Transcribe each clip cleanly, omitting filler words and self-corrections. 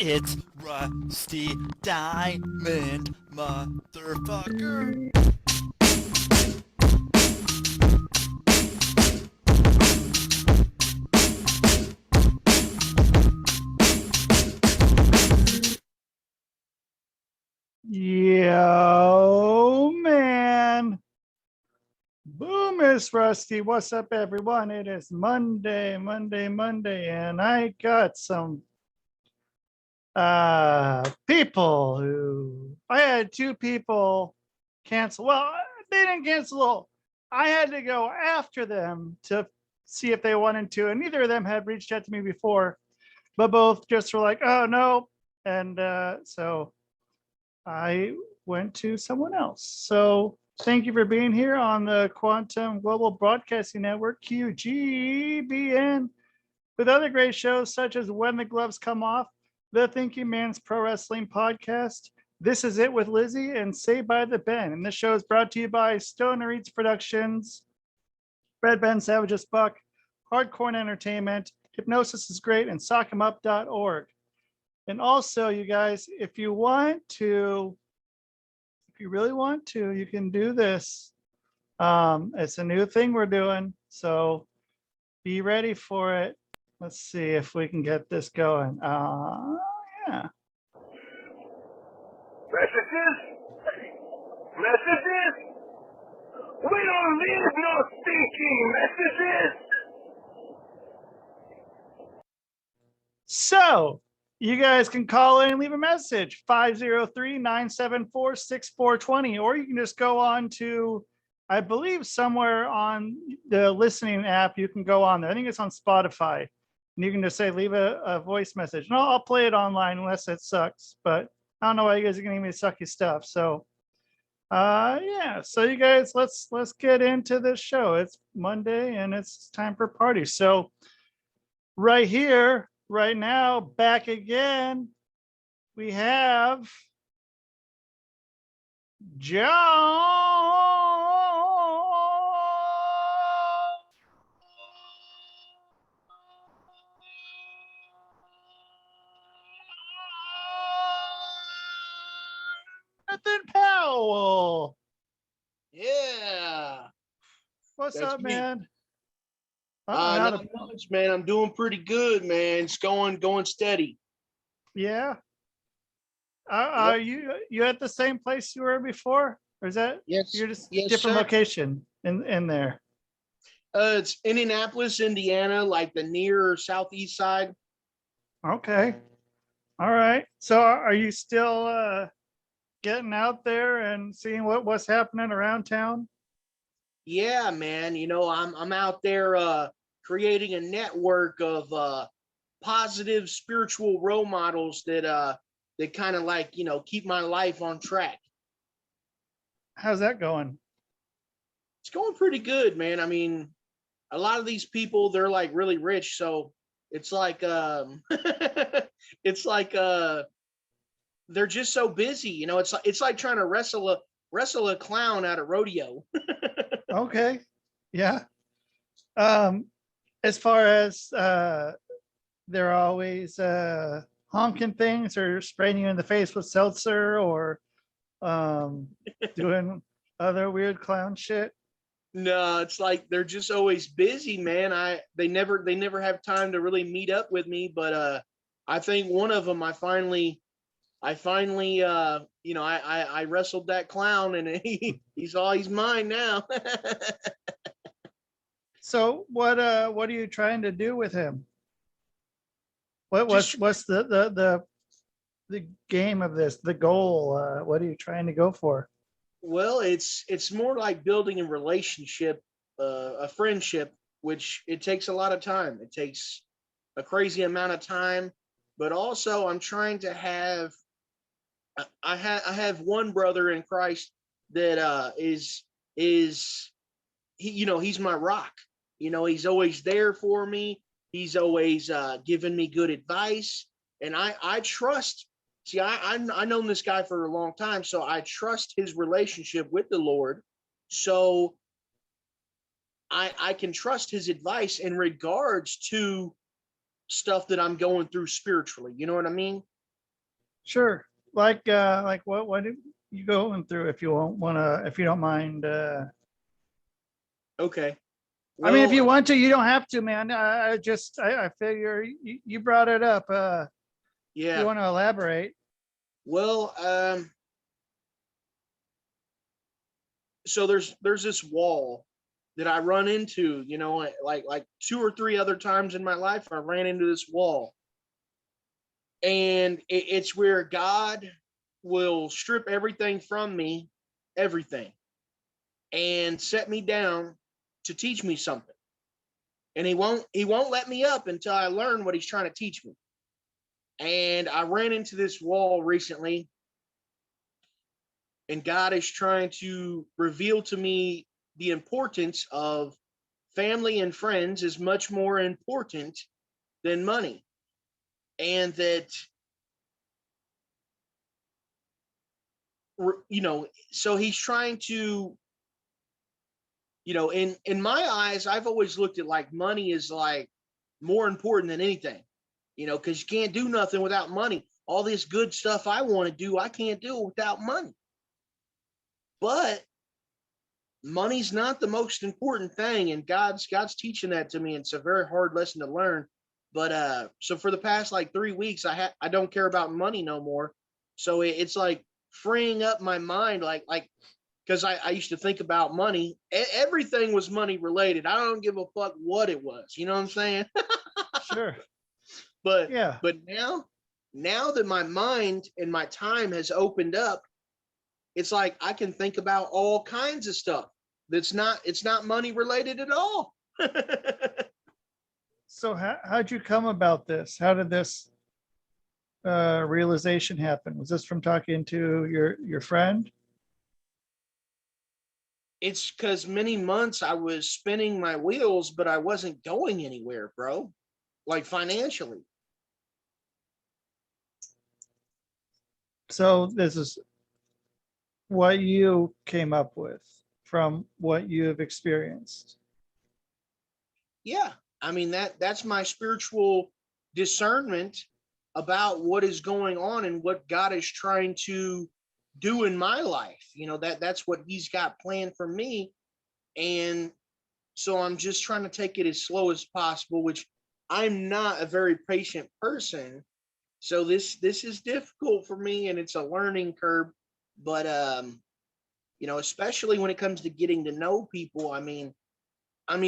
It's Rusty Diamond, motherfucker. Yo, man. Boom, it's Rusty. What's up, everyone? It is Monday, and I got some people who I had two people cancel. Well, they didn't cancel. I had to go after them to see if they wanted to, and neither of them had reached out to me before, but both just were like, oh no. And so I went to someone else. So thank you for being here on the Quantum Global Broadcasting Network, QGBN, with other great shows such as When the Gloves Come Off, The Thinking Man's Pro Wrestling Podcast, This Is It with Lizzie, and Saved by the Ben. And this show is brought to you by Stoner Eats Productions, Red Ben Savage's Buck, Hardcore Entertainment, Hypnosis is Great, and SockEmUp.org. And also, you guys, if you really want to, you can do this. It's a new thing we're doing, so be ready for it. Let's see if we can get this going. Yeah. Messages? We don't need no stinking messages! So, you guys can call in and leave a message, 503-974-6420, or you can just go on to, I believe somewhere on the listening app, you can go on there. I think it's on Spotify. And you can just say, leave a voice message. And I'll play it online unless it sucks. But I don't know why you guys are going to give me sucky stuff. So, yeah. So you guys, let's get into this show. It's Monday and it's time for party. So right here, right now, back again, we have Jonathan Powell. Yeah. What's That's up, me. man? Not much, man. I'm doing pretty good, man. It's going steady. Yeah. Are you at the same place you were before, or is that you're just different sir. location in there? It's Indianapolis, Indiana, like the near southeast side. Okay. All right. So are you still getting out there and seeing what's happening around town? Yeah, man. You know, I'm out there creating a network of positive spiritual role models that kind of like, you know, keep my life on track. How's that going? It's going pretty good, man. I mean, a lot of these people, they're like really rich, so it's like it's like they're just so busy, you know. It's like trying to wrestle a clown at a rodeo. Okay. Yeah. As far as they're always honking things or spraying you in the face with seltzer or doing other weird clown shit. No, it's like they're just always busy, man. They never have time to really meet up with me, but I think one of them I finally you know, I wrestled that clown and he's mine now. So what are you trying to do with him? What's the game of this, the goal? What are you trying to go for? Well, it's more like building a relationship, a friendship, which it takes a lot of time. It takes a crazy amount of time, but also I'm trying to have. I have one brother in Christ that is he, you know, he's my rock. You know, he's always there for me. He's always giving me good advice, and I trust. See, I've known this guy for a long time, so I trust his relationship with the Lord. So I can trust his advice in regards to stuff that I'm going through spiritually. You know what I mean? Sure. Like what are you going through, if you if you don't mind? Okay. I mean, if you Well, want to, you don't have to, man. I figure you brought it up. You yeah. want to elaborate? Well, so there's this wall that I run into, like 2 or 3 other times in my life, I ran into this wall. And it's where God will strip everything from me, everything, and set me down to teach me something. And he won't let me up until I learn what he's trying to teach me. And I ran into this wall recently, and God is trying to reveal to me the importance of family and friends is much more important than money. And that, so he's trying to, in my eyes, I've always looked at like money is like more important than anything, because you can't do nothing without money. All this good stuff I want to do, I can't do it without money. But money's not the most important thing, and God's teaching that to me. And it's a very hard lesson to learn. But so for the past like 3 weeks, I don't care about money no more. So it's like freeing up my mind, like because I used to think about money. Everything was money related. I don't give a fuck what it was. You know what I'm saying? Sure. But Yeah. but now that my mind and my time has opened up, it's like I can think about all kinds of stuff it's not money related at all. So how'd you come about this? How did this realization happen? Was this from talking to your friend? It's because many months I was spinning my wheels, but I wasn't going anywhere, bro. Like financially. So this is what you came up with from what you have experienced. Yeah. I mean, that's my spiritual discernment about what is going on and what God is trying to do in my life. That's what he's got planned for me. And so I'm just trying to take it as slow as possible, which I'm not a very patient person. So this is difficult for me, and it's a learning curve. But especially when it comes to getting to know people, I mean,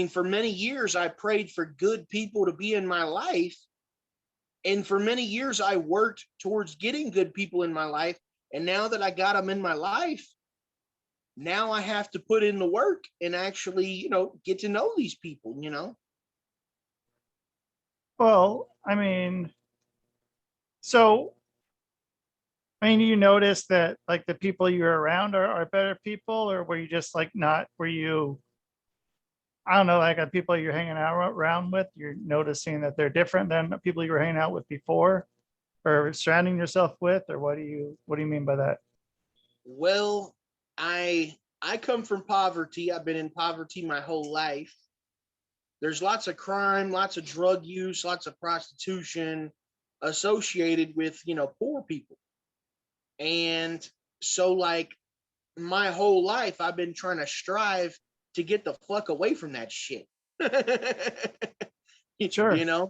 for many years I prayed for good people to be in my life, and for many years I worked towards getting good people in my life. And now that I got them in my life, now I have to put in the work and actually, get to know these people. Well, I mean, so you notice that like the people you're around are better people, or were you just like not? Were you? I don't know, like the people you're hanging out around with, you're noticing that they're different than the people you were hanging out with before, or surrounding yourself with, or what do you mean by that? Well, I come from poverty. I've been in poverty my whole life. There's lots of crime, lots of drug use, lots of prostitution associated with, poor people. And so like my whole life I've been trying to strive to get the fuck away from that shit. Sure.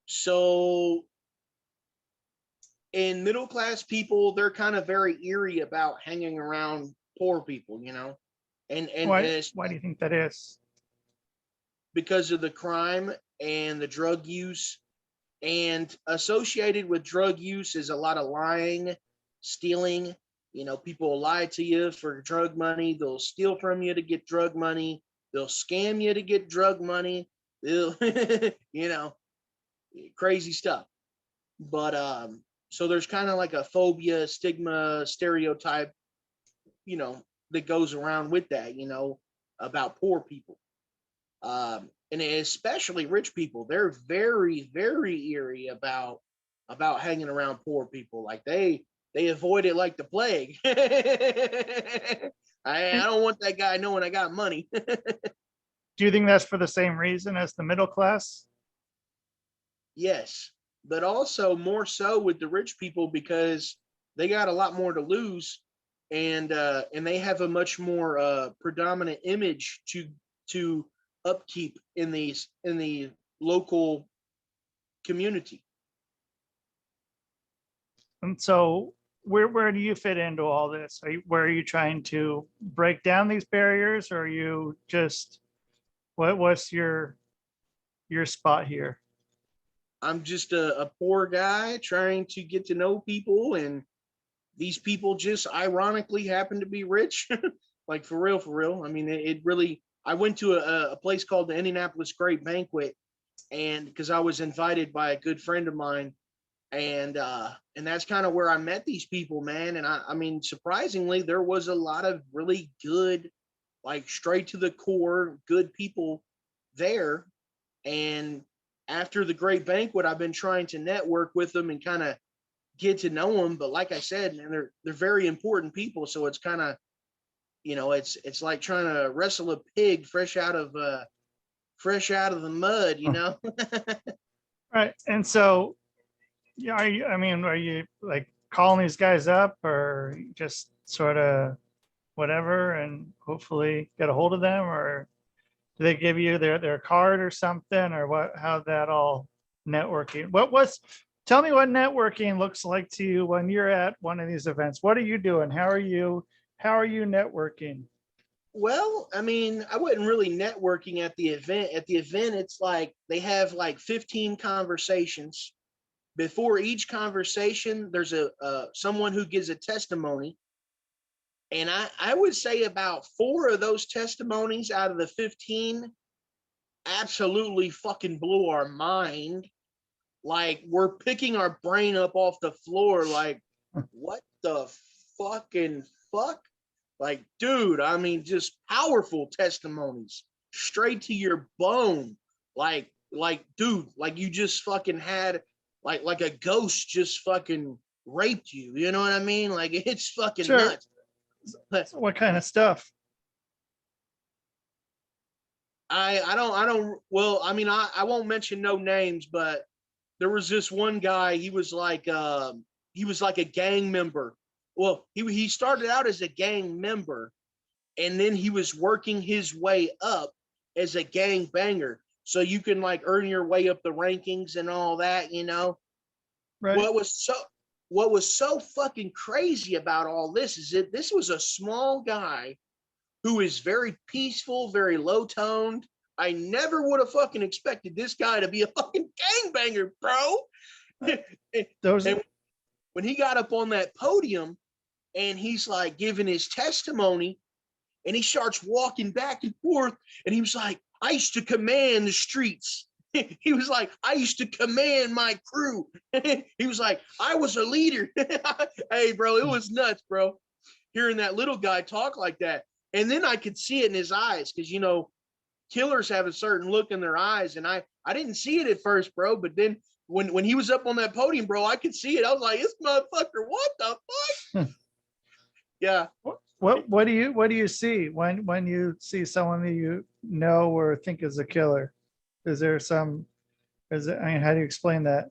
So in middle class people, they're kind of very eerie about hanging around poor people, and Why it's do you think that is? because of the crime and the drug use. And associated with drug use is a lot of lying, stealing. People will lie to you for drug money. They'll steal from you to get drug money. They'll scam you to get drug money. They'll, crazy stuff. But so there's kind of like a phobia, stigma, stereotype, that goes around with that, about poor people. And especially rich people, they're very, very eerie about hanging around poor people. Like they avoid it like the plague. I don't want that guy knowing I got money. Do you think that's for the same reason as the middle class? Yes. but also more so with the rich people because they got a lot more to lose, and they have a much more predominant image to upkeep in the local community. And so where do you fit into all this? Where are you trying to break down these barriers, or are you just what's your spot here? I'm just a poor guy trying to get to know people, and these people just ironically happen to be rich. Like for real. I mean, it really, I went to a place called the Indianapolis Great Banquet, and because I was invited by a good friend of mine, and that's kind of where I met these people, man. And I mean, surprisingly, there was a lot of really good, like straight to the core, good people there. And after the Great Banquet, I've been trying to network with them and kind of get to know them. But like I said, man, they're very important people. So it's kind of, it's like trying to wrestle a pig fresh out of the mud, you know. Right. And so, yeah, are you like calling these guys up, or just sort of whatever and hopefully get a hold of them, or do they give you their card or something, or how that all networking? Tell me what networking looks like to you when you're at one of these events. What are you doing? How are you networking? Well, I mean, I wasn't really networking at the event. At the event, it's like they have like 15 conversations. Before each conversation, there's someone who gives a testimony. And I would say about 4 of those testimonies out of the 15 absolutely fucking blew our mind. Like, we're picking our brain up off the floor, like, what the fucking fuck? Like, dude, I mean, just powerful testimonies, straight to your bone. Like, dude, like you just fucking had, like a ghost just fucking raped you. You know what I mean? Like, it's fucking Sure. nuts. So what kind of stuff? I don't, well, I mean, I won't mention no names, but there was this one guy, he was like a gang member. Well, he started out as a gang member, and then he was working his way up as a gang banger. So you can like earn your way up the rankings and all that, you know. Right. What was so fucking crazy about all this is that this was a small guy who is very peaceful, very low toned. I never would have fucking expected this guy to be a fucking gangbanger, bro. And when he got up on that podium and he's like giving his testimony, and he starts walking back and forth, and he was like, I used to command the streets. He was like, I used to command my crew. He was like, I was a leader. Hey, bro, it was nuts, bro, hearing that little guy talk like that. And then I could see it in his eyes, because, you know, killers have a certain look in their eyes. And I didn't see it at first, bro. But then when he was up on that podium, bro, I could see it. I was like, this motherfucker, what the fuck? Yeah. What do you see when you see someone that you know or think is a killer? I mean, how do you explain that?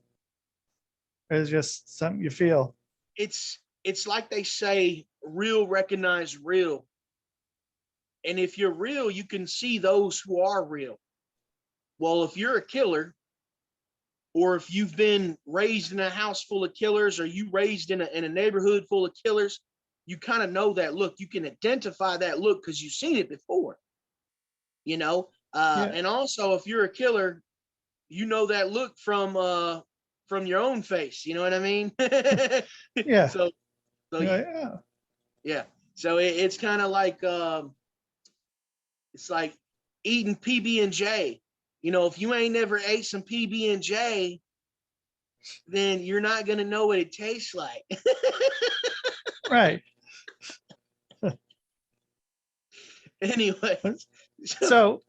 Is just something you feel? It's like they say, real recognize real. And if you're real, you can see those who are real. Well, if you're a killer, or if you've been raised in a house full of killers, or you raised in a neighborhood full of killers, you kind of know that look. You can identify that look because you've seen it before, you know. Yeah. And also, if you're a killer, you know that look from your own face. You know what I mean? Yeah. So Yeah. yeah. So it's kind of like it's like eating PB&J. You know, if you ain't never ate some PB&J, then you're not gonna know what it tastes like. Right. Anyway, So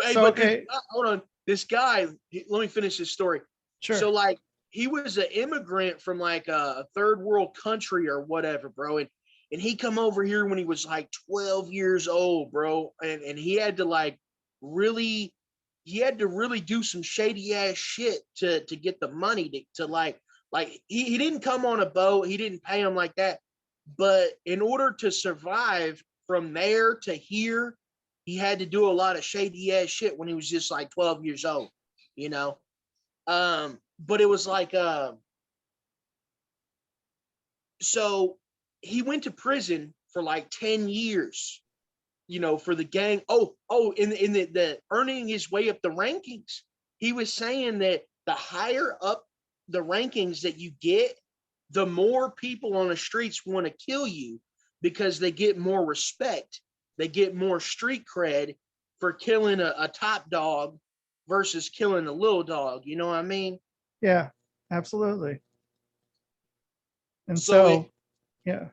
hey, so but okay. hold on. This guy, let me finish this story. Sure. So like, he was an immigrant from like a third world country or whatever, bro. And he come over here when he was like 12 years old, bro. And he had to like really he had to really do some shady ass shit to get the money to like he didn't come on a boat. He didn't pay him like that. But in order to survive from there to here, he had to do a lot of shady ass shit when he was just like 12 years old, you know? But it was like, so he went to prison for like 10 years, you know, for the gang. In the earning his way up the rankings. He was saying that the higher up the rankings that you get, the more people on the streets want to kill you because they get more respect. They get more street cred for killing a top dog versus killing a little dog. You know what I mean? Yeah, absolutely. And So yeah.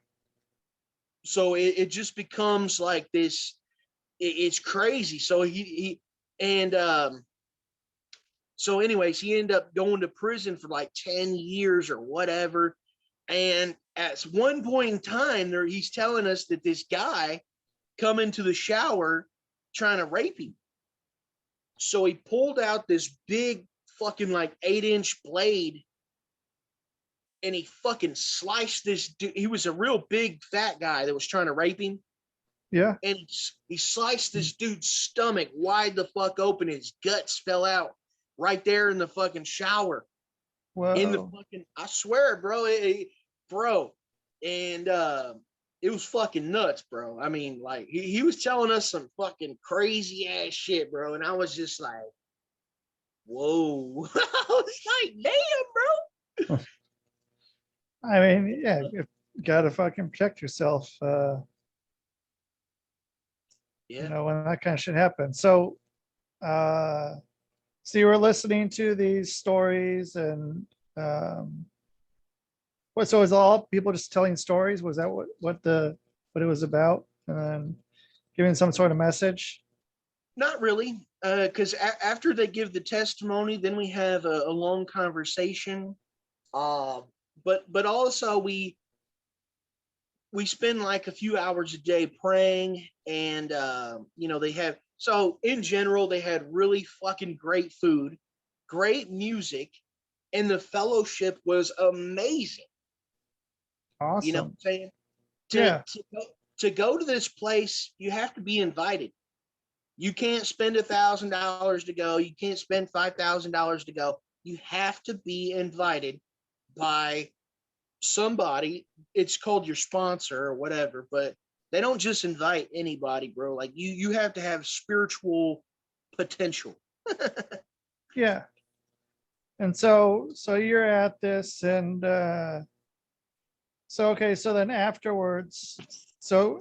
So it just becomes like this. It's crazy. So so anyways, he ended up going to prison for like 10 years or whatever. And at one point in time, he's telling us that this guy come into the shower trying to rape him. So he pulled out this big fucking like 8-inch blade and he fucking sliced this dude. He was a real big fat guy that was trying to rape him. Yeah. And he sliced this dude's stomach wide the fuck open. His guts fell out right there in the fucking shower. Whoa. In the fucking, I swear, bro, bro. And it was fucking nuts, bro. I mean, like he was telling us some fucking crazy ass shit, bro. And I was just like, whoa. I was like, damn, bro. I mean, yeah, you gotta fucking protect yourself. Yeah. You know, when that kind of shit happens. So you were listening to these stories and so is all people just telling stories? Was that what it was about? And then giving some sort of message? Not really, because after they give the testimony, then we have a long conversation. But also we spend like a few hours a day praying, and you know, so in general they had really fucking great food, great music, and the fellowship was amazing. Awesome. You know what I'm saying? Yeah. To go to this place, you have to be invited. You can't spend $1,000 to go. You can't spend $5,000 to go. You have to be invited by somebody. It's called your sponsor or whatever, but they don't just invite anybody, bro. Like you have to have spiritual potential. Yeah. And so you're at this, and so then afterwards, so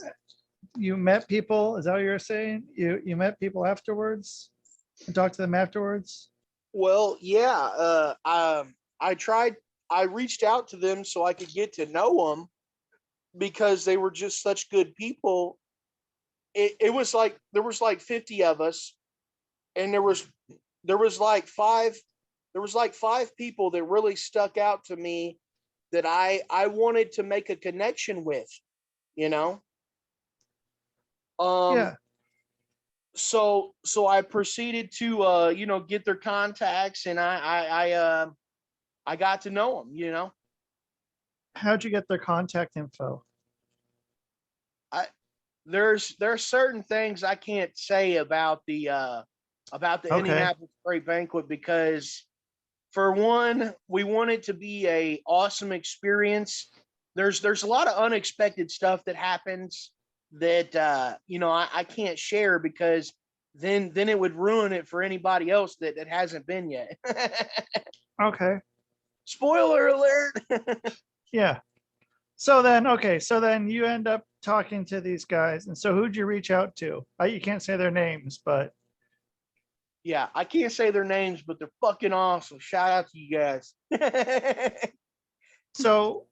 you met people, is that what you're saying? You met people afterwards and talked to them afterwards? Well, yeah, I reached out to them so I could get to know them because they were just such good people. It was like there was like 50 of us, and there was like five people that really stuck out to me that I wanted to make a connection with, you know. Yeah. So I proceeded to you know, get their contacts, and I got to know them, you know. How'd you get their contact info? There's certain things I can't say about the Okay. Indianapolis Great Banquet, because for one, we want it to be a awesome experience. There's a lot of unexpected stuff that happens that you know, I can't share, because then it would ruin it for anybody else that hasn't been yet. Okay. Spoiler alert. Yeah. So then you end up talking to these guys. And so who'd you reach out to? You can't say their names, but Yeah, I can't say their names, but they're fucking awesome. Shout out to you guys. so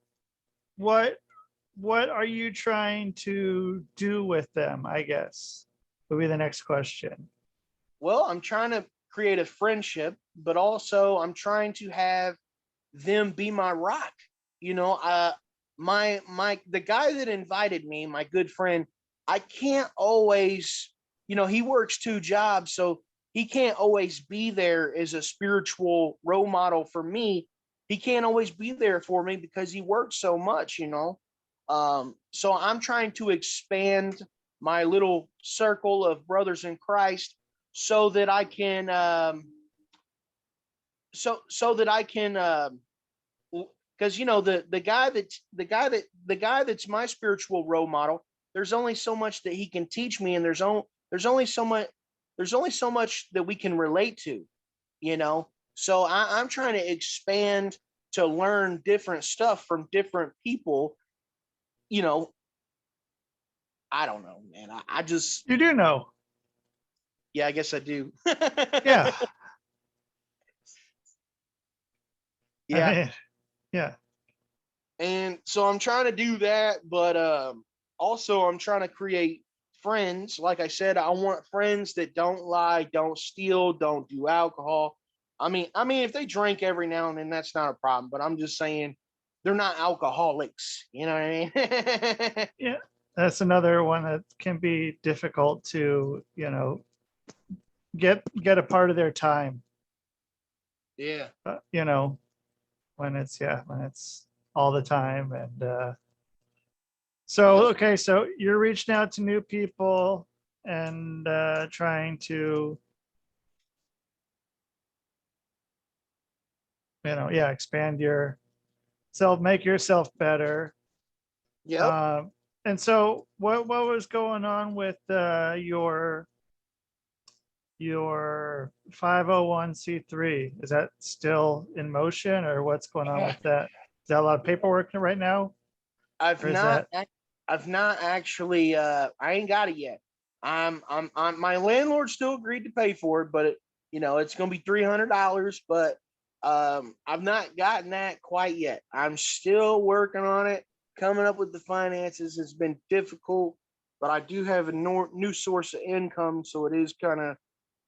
what are you trying to do with them, I guess, would be the next question. Well, I'm trying to create a friendship, but also I'm trying to have them be my rock. You know, the guy that invited me, my good friend, I can't always, you know, he works 2 jobs, so can't always be there as a spiritual role model for me. He can't always be there for me because he works so much, so I'm trying to expand my little circle of brothers in Christ so that I can so that I can because the guy that's my spiritual role model, there's only so much that he can teach me, and there's only so much that we can relate to, so I'm trying to expand to learn different stuff from different people. I don't know, man. I just, You do know. yeah, I guess I do. Yeah. Yeah. I mean, yeah. And so I'm trying to do that, but also I'm trying to create friends. Like I said, I want friends that don't lie, don't steal, don't do alcohol. I mean, if they drink every now and then, that's not a problem. But I'm just saying, they're not alcoholics. You know what I mean? Yeah. That's another one that can be difficult to, get a part of their time. Yeah. When it's all the time. And so you're reaching out to new people and trying to expand yourself, make yourself better. Yeah. And so what was going on with your 501c3? Is that still in motion, or what's going on with that? Is that a lot of paperwork right now? I've not actually. I ain't got it yet. I'm my landlord still agreed to pay for it, but it's going to be $300. But I've not gotten that quite yet. I'm still working on it. Coming up with the finances has been difficult, but I do have a new source of income, so it is kind of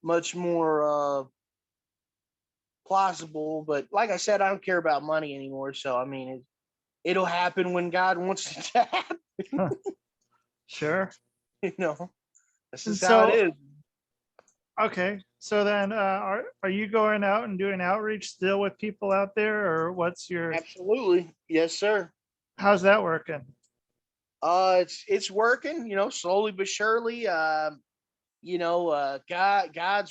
much more plausible. But like I said, I don't care about money anymore. So I mean, it'll happen when God wants it to happen. Sure. This is how it is. Okay. So then are you going out and doing outreach still with people out there, or what's your... Absolutely. Yes, sir. How's that working? It's working, slowly but surely. God's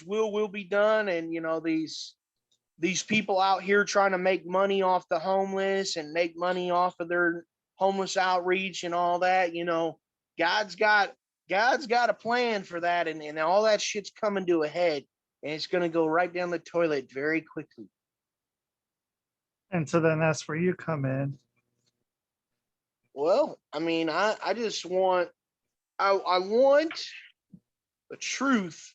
will be done. And, these people out here trying to make money off the homeless and make money off of their homeless outreach and all that, God's got a plan for that. And all that shit's coming to a head, and it's going to go right down the toilet very quickly. And so then that's where you come in. Well, I mean, I just want, I want the truth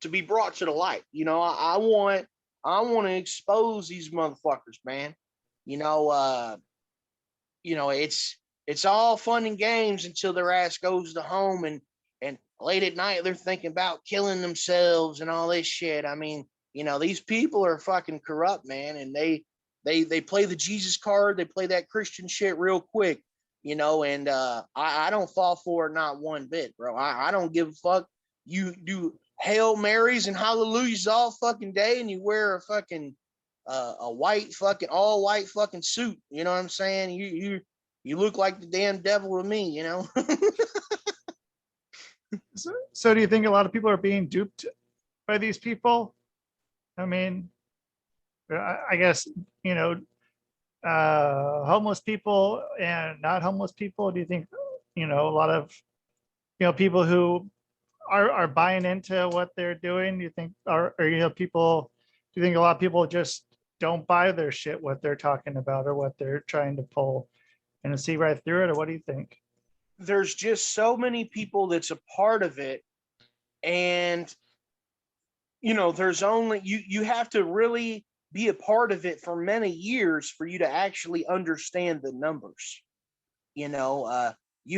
to be brought to the light. I want to expose these motherfuckers, man. It's all fun and games until their ass goes to home and late at night they're thinking about killing themselves and all this shit. I mean, these people are fucking corrupt, man, and they play the Jesus card, they play that Christian shit real quick. And I don't fall for it, not one bit, bro. I don't give a fuck. You do Hail Marys and Hallelujahs all fucking day, and you wear a fucking a white fucking all white fucking suit. You know what I'm saying? You look like the damn devil to me, So do you think a lot of people are being duped by these people? I mean, I guess, homeless people and not homeless people. Do you think, a lot of, people who are buying into what they're doing? Do you think, people, do you think a lot of people just don't buy their shit, what they're talking about or what they're trying to pull, and see right through it? Or what do you think? There's just so many people that's a part of it. And, there's only, you have to really be a part of it for many years for you to actually understand the numbers. You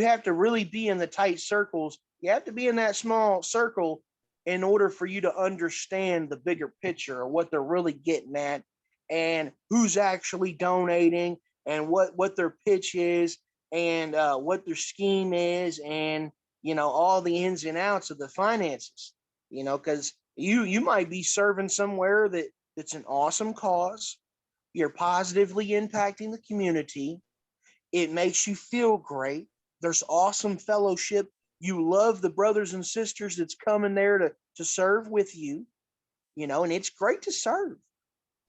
have to really be in the tight circles. You have to be in that small circle in order for you to understand the bigger picture of what they're really getting at and who's actually donating and what their pitch is and what their scheme is and, all the ins and outs of the finances, because You might be serving somewhere that's an awesome cause. You're positively impacting the community. It makes you feel great. There's awesome fellowship. You love the brothers and sisters that's coming there to serve with you, and it's great to serve.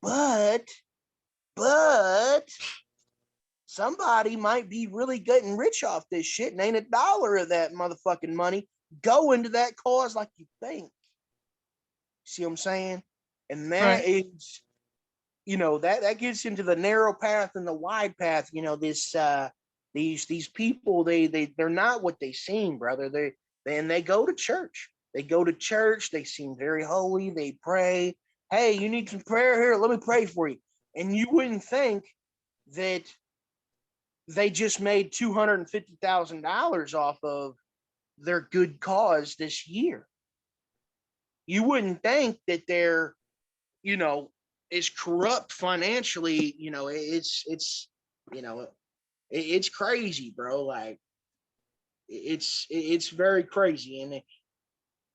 But somebody might be really getting rich off this shit, and ain't a dollar of that motherfucking money going to that cause like you think. See what I'm saying? And that is, that gets into the narrow path and the wide path. These people, they're not what they seem, brother. They go to church. They seem very holy. They pray. Hey, you need some prayer here? Let me pray for you. And you wouldn't think that they just made $250,000 off of their good cause this year. You wouldn't think that they're, is corrupt financially. It's crazy, bro. Like it's very crazy, and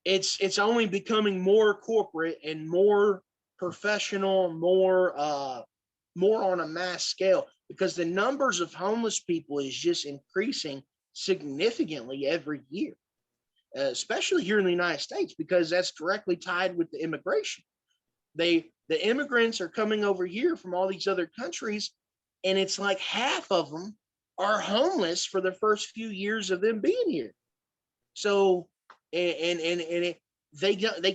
it's only becoming more corporate and more professional, more on a mass scale, because the numbers of homeless people is just increasing significantly every year, especially here in the United States, because that's directly tied with the immigration. The immigrants are coming over here from all these other countries, and it's like half of them are homeless for the first few years of them being here. So, they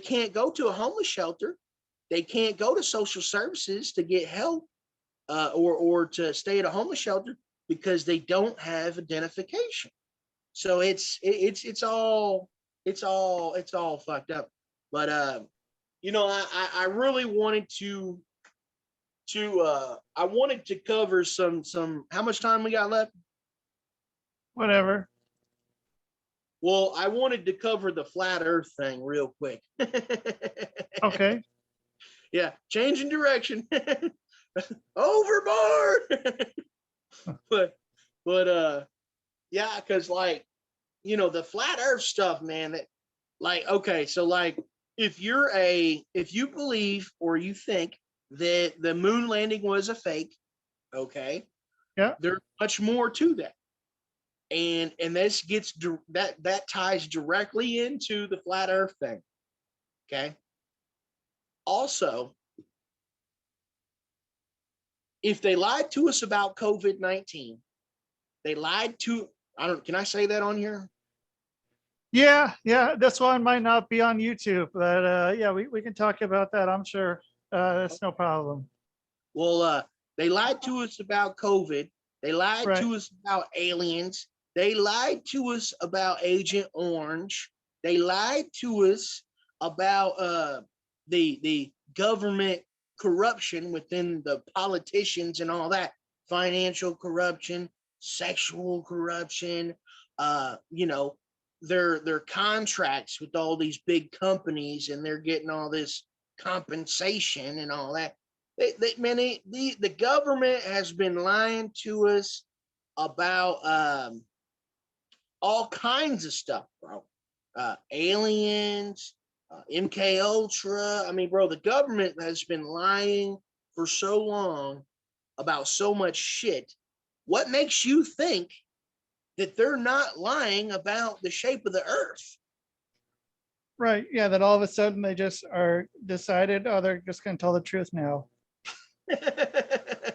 can't go to a homeless shelter. They can't go to social services to get help, or to stay at a homeless shelter, because they don't have identification. So it's all fucked up. But I really wanted to cover some. How much time we got left? Whatever. Well, I wanted to cover the flat Earth thing real quick. Okay. Yeah, changing direction. Overboard. but yeah, because the flat Earth stuff, man. That okay, so if you believe or you think that the moon landing was a fake, okay, Yeah. there's much more to that. And this gets that ties directly into the flat Earth thing. Okay. Also, if they lied to us about COVID-19, they lied to, can I say that on here? Yeah. This one might not be on YouTube, but yeah, we can talk about that. I'm sure that's no problem. Well, they lied to us about COVID. They lied to us about aliens. They lied to us about Agent Orange. They lied to us about the government corruption within the politicians and all that, financial corruption, sexual corruption, their contracts with all these big companies, and they're getting all this compensation and all that. The government has been lying to us about all kinds of stuff, bro. Aliens, MK Ultra. I mean, bro, the government has been lying for so long about so much shit. What makes you think that they're not lying about the shape of the Earth? Right. Yeah. That all of a sudden they just are decided, oh, they're just going to tell the truth now.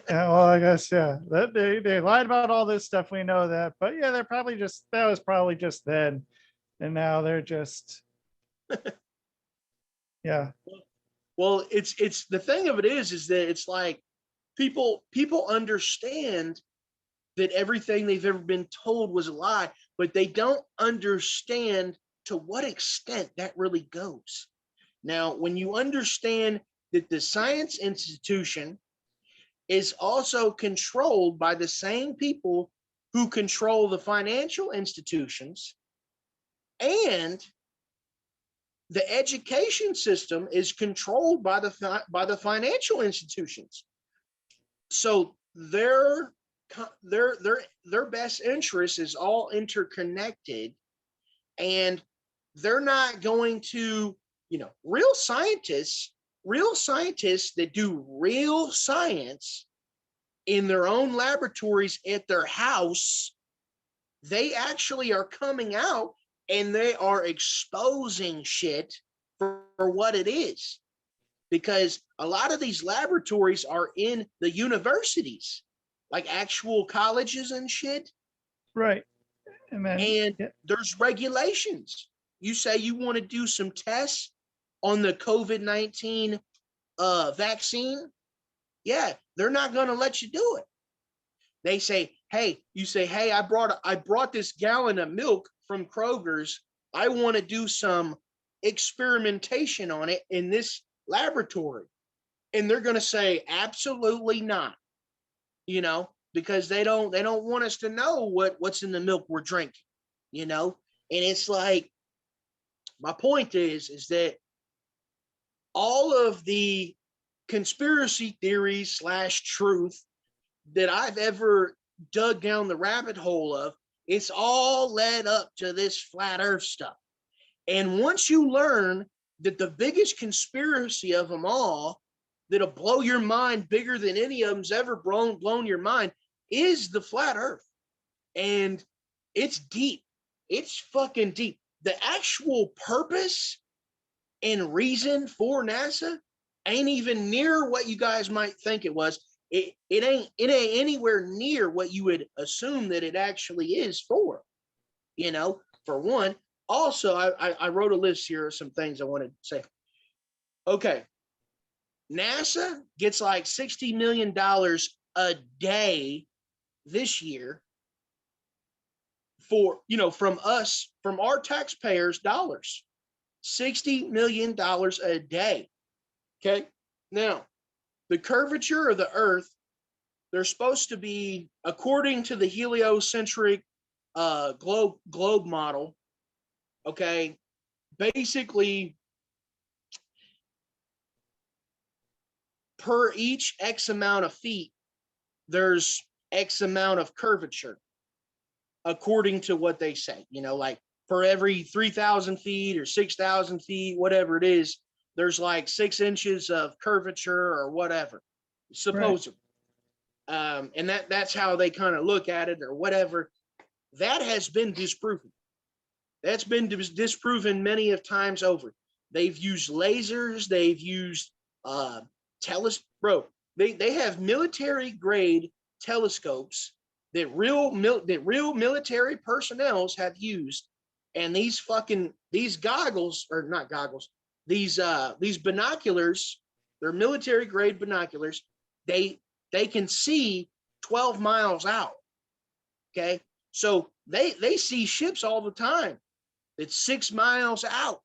Yeah, well, I guess, yeah, that they lied about all this stuff. We know that, but yeah, that was probably just then, and now they're just, yeah. Well, it's the thing of it is that it's like people understand that everything they've ever been told was a lie, but they don't understand to what extent that really goes. Now, when you understand that the science institution is also controlled by the same people who control the financial institutions, and the education system is controlled by the financial institutions. So their best interest is all interconnected, and they're not going to, real scientists that do real science in their own laboratories at their house, they actually are coming out and they are exposing shit for what it is. Because a lot of these laboratories are in the universities, like actual colleges and shit. Right. And then There's regulations. You say you want to do some tests on the COVID-19 vaccine. Yeah, they're not going to let you do it. They say, hey, I brought this gallon of milk from Kroger's. I want to do some experimentation on it in this laboratory. And they're going to say, absolutely not, because they don't want us to know what's in the milk we're drinking, and it's like, my point is that all of the conspiracy theories / truth that I've ever dug down the rabbit hole of, it's all led up to this flat earth stuff. And once you learn that the biggest conspiracy of them all, that'll blow your mind bigger than any of them's ever blown your mind, is the flat earth. And it's deep. It's fucking deep. The actual purpose and reason for NASA ain't even near what you guys might think it was. It ain't anywhere near what you would assume that it actually is for, for one. Also, I wrote a list here of some things I wanted to say. Okay. NASA gets like $60 million a day this year for, from us, from our taxpayers' dollars, $60 million a day. Okay. Now, the curvature of the Earth, they're supposed to be, according to the heliocentric globe model, okay, basically per each X amount of feet, there's X amount of curvature, according to what they say, like for every 3,000 feet or 6,000 feet, whatever it is, there's like 6 inches of curvature or whatever, supposedly. Right. And that's how they kind of look at it or whatever. That has been disproven. That's been disproven many of times over. They've used lasers. They've used they have military grade telescopes that real military personnel have used, and these goggles, or not goggles, these binoculars, they're military grade binoculars. They can see 12 miles out. Okay, so they see ships all the time. It's 6 miles out.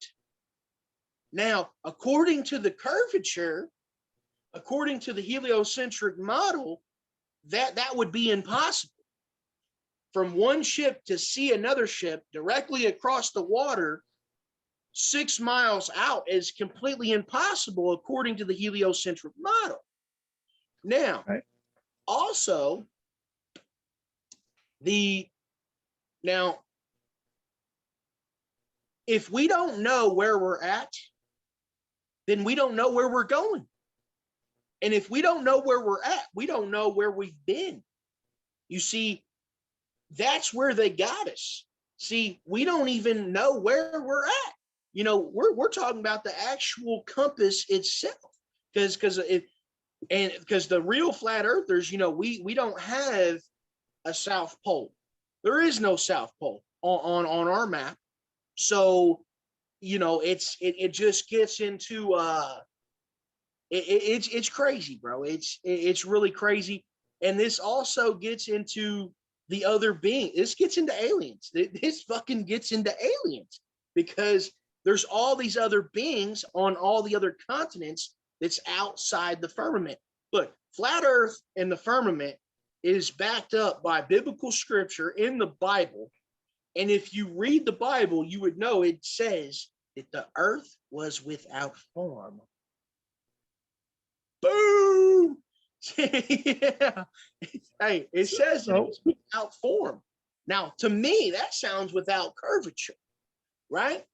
Now, according to the curvature, according to the heliocentric model, that would be impossible. From one ship to see another ship directly across the water 6 miles out is completely impossible according to the heliocentric model. Now, right. Also, if we don't know where we're at, then we don't know where we're going. And if we don't know where we're at, we don't know where we've been. You see, that's where they got us. See, we don't even know where we're at. We're talking about the actual compass itself, because the real flat earthers, we don't have a South Pole. There is no South Pole on our map. So, it just gets into it's crazy, bro. It's really crazy. And this also gets into the other being. This gets into aliens. This fucking gets into aliens, because there's all these other beings on all the other continents that's outside the firmament. Look, flat earth and the firmament is backed up by biblical scripture in the Bible. And if you read the Bible, you would know it says that the earth was without form. Boom! Yeah. Hey, it says it was without form. Now, to me, that sounds without curvature, right?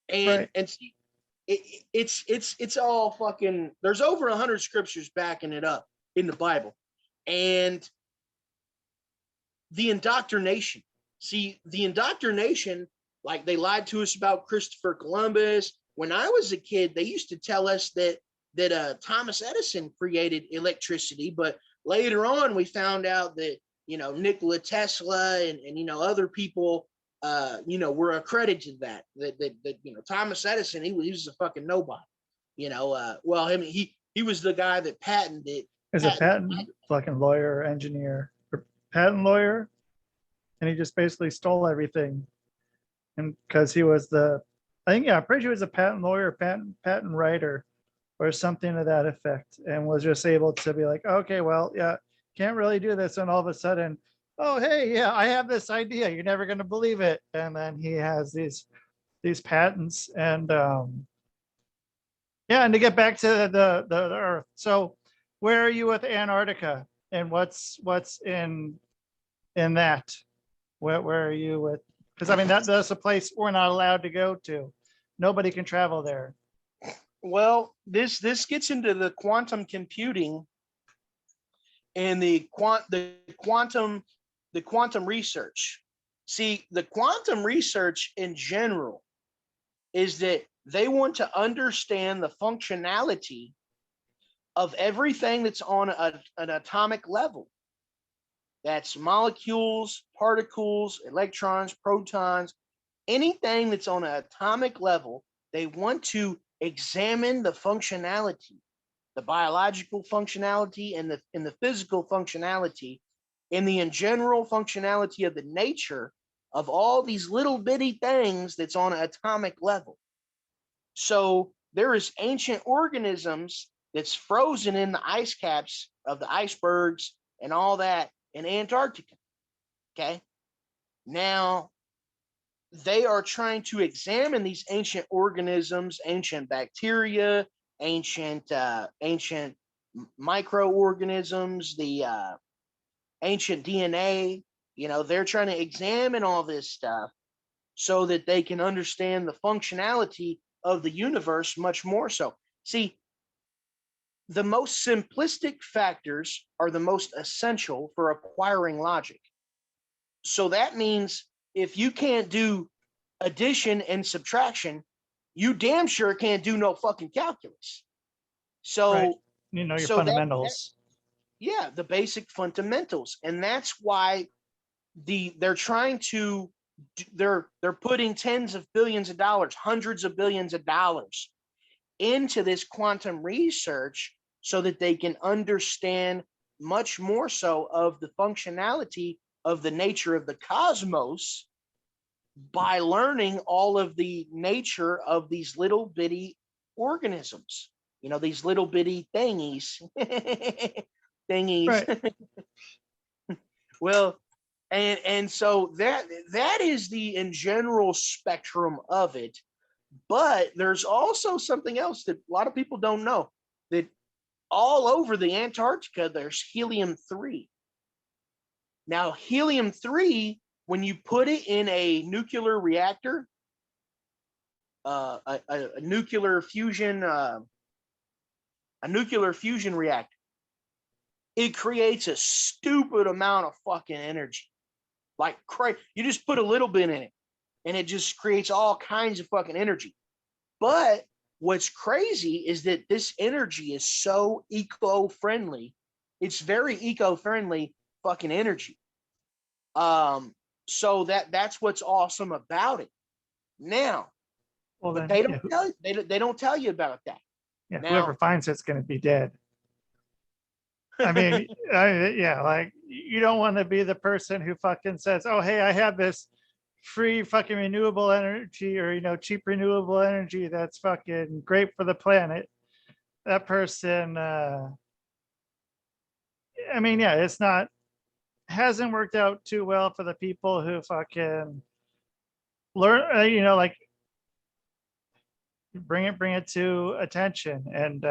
And see, it's all fucking. There's over 100 scriptures backing it up in the Bible, and the indoctrination. See, the indoctrination, like they lied to us about Christopher Columbus. When I was a kid, they used to tell us that Thomas Edison created electricity, but later on we found out that Nikola Tesla and other people were accredited to that Thomas Edison, he was a fucking nobody. Well, I mean, he was the guy that patented it. He's a patent fucking lawyer, engineer, or patent lawyer, and he just basically stole everything. And because he was I'm pretty sure he was a patent lawyer, patent writer, or something to that effect, and was just able to be like, okay, well, yeah, can't really do this, and all of a sudden, oh, hey, yeah, I have this idea, you're never going to believe it, and then he has these patents, and and to get back to the Earth. So, where are you with Antarctica, and what's in that? Where are you with? Because I mean, that's a place we're not allowed to go to. Nobody can travel there. Well, this gets into the quantum computing and the quantum research. See, the quantum research in general is that they want to understand the functionality of everything that's on an atomic level. That's molecules, particles, electrons, protons, anything that's on an atomic level. They want to examine the functionality, the biological functionality and the physical functionality, and the in general functionality of the nature of all these little bitty things that's on an atomic level. So there is ancient organisms that's frozen in the ice caps of the icebergs and all that in Antarctica. Okay. Now, they are trying to examine these ancient organisms, ancient bacteria, ancient microorganisms, the ancient DNA. They're trying to examine all this stuff so that they can understand the functionality of the universe much more so. See, the most simplistic factors are the most essential for acquiring logic. So that means if you can't do addition and subtraction, you damn sure can't do no fucking calculus. So, right. Your fundamentals. The basic fundamentals. And that's why they're putting tens of billions of dollars, hundreds of billions of dollars into this quantum research so that they can understand much more so of the functionality of the nature of the cosmos by learning all of the nature of these little bitty organisms, these little bitty thingies. Right. Well, and so that is the in general spectrum of it. But there's also something else that a lot of people don't know, that all over the Antarctica, there's helium-3. Now, helium-3, when you put it in a nuclear reactor, a nuclear fusion reactor, it creates a stupid amount of fucking energy. Like crazy. You just put a little bit in it, and it just creates all kinds of fucking energy. But what's crazy is that this energy is so eco-friendly. It's very eco-friendly fucking energy. So that's what's awesome about it. Now, well, but then, they don't tell you about that. Yeah, Now, whoever finds it's going to be dead. I mean, like you don't want to be the person who fucking says, "Oh, hey, I have this free fucking renewable energy or cheap renewable energy that's fucking great for the planet." That person, hasn't worked out too well for the people who fucking learn, like bring it to attention, and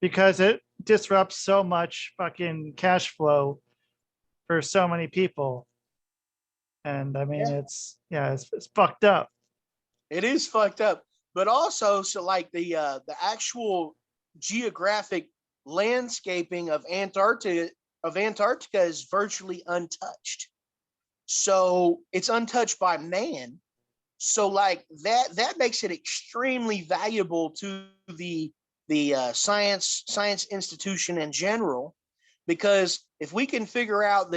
because it disrupts so much fucking cash flow for so many people. And I mean, it's fucked up. It is fucked up. but also so like the actual geographic landscaping of Antarctica is virtually untouched. So it's untouched by man. So like that makes it extremely valuable to the science institution in general, because if we can figure out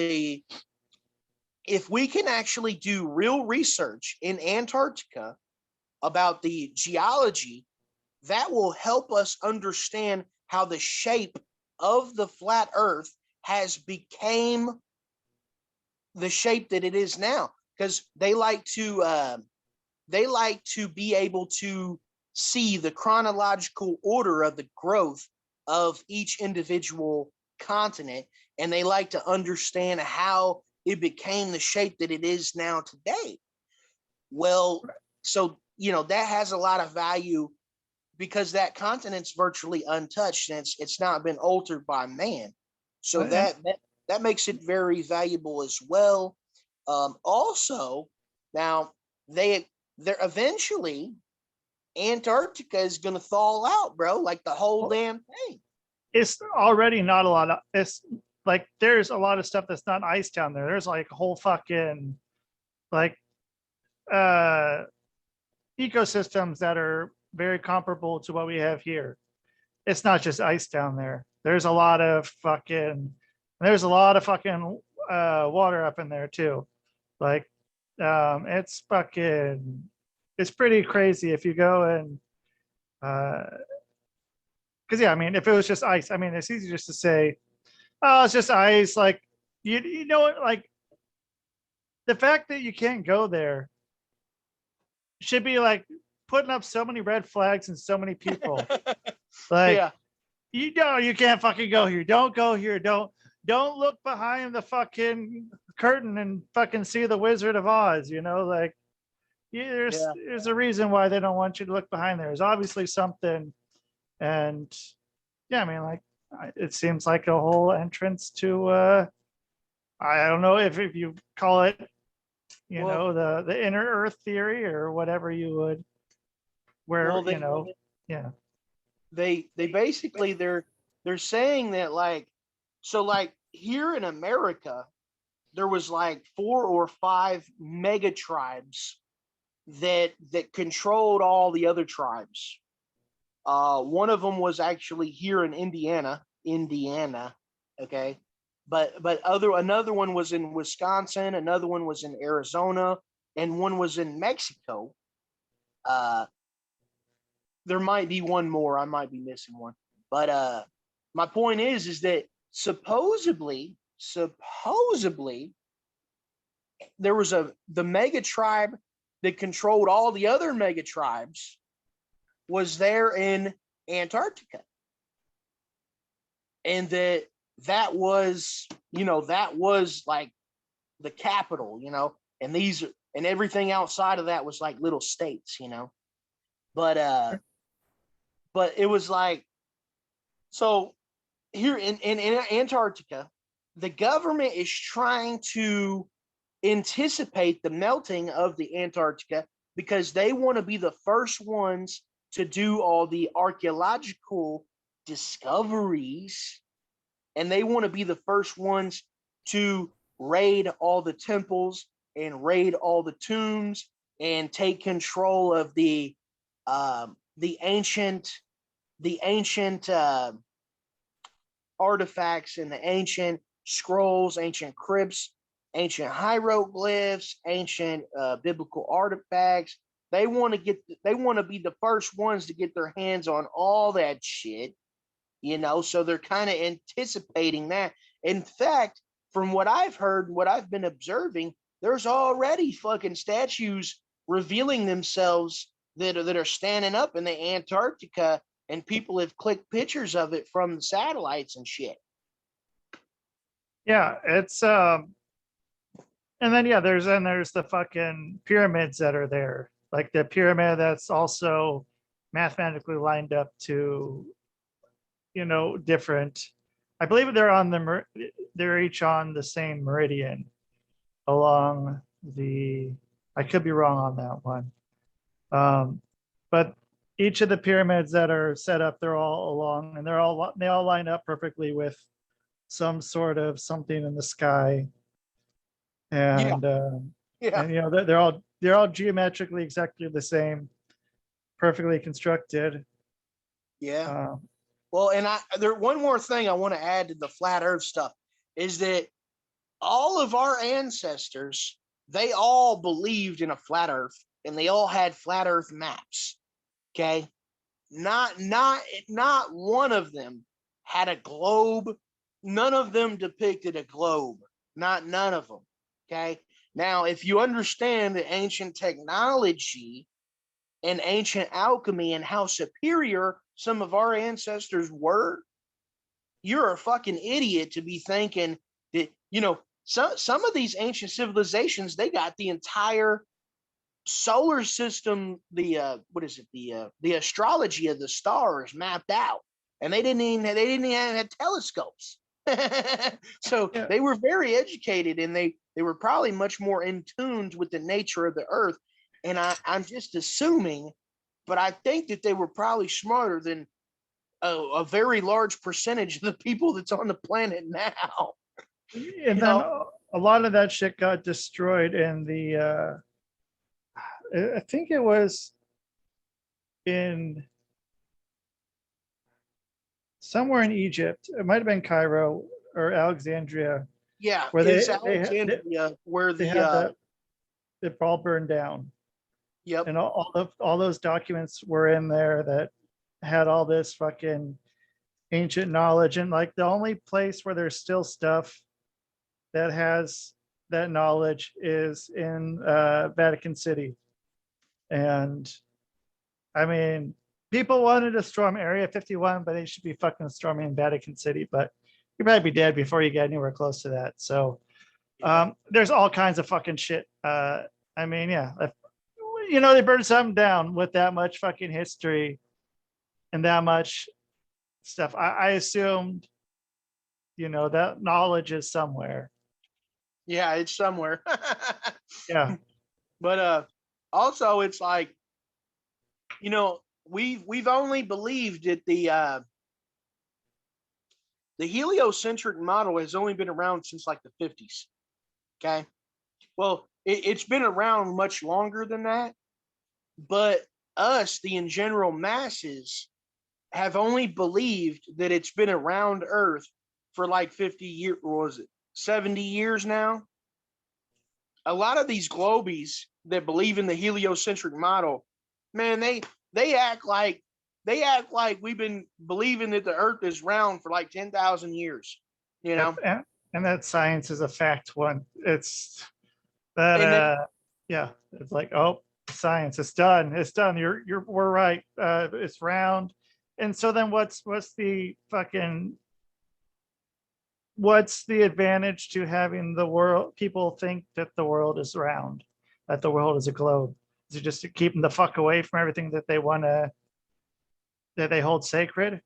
if we can actually do real research in Antarctica about the geology, that will help us understand how the shape of the flat earth has became the shape that it is now, because they like to be able to see the chronological order of the growth of each individual continent, and they like to understand how it became the shape that it is now today. Well, so that has a lot of value because that continent's virtually untouched and it's not been altered by man. So that makes it very valuable as well. Also, now they're eventually Antarctica is going to thaw out, bro, like the whole damn thing. It's already not a lot of, it's like there's a lot of stuff that's not ice down there. There's like a whole fucking like ecosystems that are very comparable to what we have here. It's not just ice down there. There's a lot of fucking water up in there too. Like it's pretty crazy if you go and because yeah, I mean, if it was just ice, I mean, it's easy just to say, oh, it's just ice. Like you know what, like the fact that you can't go there should be like putting up so many red flags and so many people. Like, Yeah. You can't fucking go here. Don't go here. Don't look behind the fucking curtain and fucking see the Wizard of Oz. Like there's a reason why they don't want you to look behind there. There's obviously something, and yeah, I mean, like it seems like a whole entrance to I don't know if you call it, the inner Earth theory or whatever you would, where yeah. They basically they're saying that like here in America there was like 4 or 5 mega tribes that controlled all the other tribes. One of them was actually here in Indiana, okay, but another one was in Wisconsin, another one was in Arizona, and one was in Mexico. There might be one more. I might be missing one. But my point is that supposedly there was the mega tribe that controlled all the other mega tribes was there in Antarctica. And that was like the capital, and everything outside of that was like little states, But it was like, so here in Antarctica, the government is trying to anticipate the melting of the Antarctica because they want to be the first ones to do all the archaeological discoveries, and they want to be the first ones to raid all the temples and raid all the tombs and take control of the ancient artifacts and the ancient scrolls, ancient crypts, ancient hieroglyphs, ancient biblical artifacts. They want to be the first ones to get their hands on all that shit, so they're kind of anticipating that. In fact, from what I've heard, what I've been observing, there's already fucking statues revealing themselves that are standing up in the Antarctica, and people have clicked pictures of it from the satellites and shit. Yeah, it's and then yeah, there's the fucking pyramids that are there, like the pyramid that's also mathematically lined up to, different. I believe they're each on the same meridian along the. I could be wrong on that one. But each of the pyramids that are set up, they're all along, and they all line up perfectly with some sort of something in the sky, and Yeah. and they're all geometrically exactly the same, perfectly constructed. Yeah. Um, Well, and one more thing I want to add to the flat Earth stuff is that all of our ancestors, they all believed in a flat Earth, and they all had flat Earth maps. Okay, not one of them had a globe. None of them depicted a globe. None of them. Okay. Now, if you understand the ancient technology and ancient alchemy and how superior some of our ancestors were, you're a fucking idiot to be thinking that, some of these ancient civilizations, they got the entire solar system, the astrology of the stars mapped out, and they didn't even have telescopes. So Yeah. they were very educated, and they were probably much more in tune with the nature of the earth. And I'm just assuming, but I think that they were probably smarter than a very large percentage of the people that's on the planet now. And then a lot of that shit got destroyed in the I think it was in somewhere in Egypt. It might have been Cairo or Alexandria, Yeah, where it's they Alexandria where they the had that it all burned down, yep. and all those documents were in there that had all this fucking ancient knowledge. And like the only place where there's still stuff that has that knowledge is in Vatican City. And I mean, people wanted to storm Area 51, but they should be fucking storming Vatican City. But you might be dead before you get anywhere close to that. So there's all kinds of fucking shit. I mean, yeah, they burned something down with that much fucking history and that much stuff. I assumed, that knowledge is somewhere. Yeah, it's somewhere. Yeah. But also it's like, we've only believed that the heliocentric model has only been around since like the 50s. Okay. Well, it's been around much longer than that, but us, the in general masses, have only believed that it's been around Earth for like 50 years, or was it 70 years now? A lot of these globies that believe in the heliocentric model, man, they act like we've been believing that the Earth is round for like 10,000 years, And that science is a fact one. It's that yeah, it's like, oh, science, it's done. It's done. We're right. It's round. And so then what's the advantage to having the world, people think that the world is round, that the world is a globe? Is it just to keep them the fuck away from everything that they hold sacred?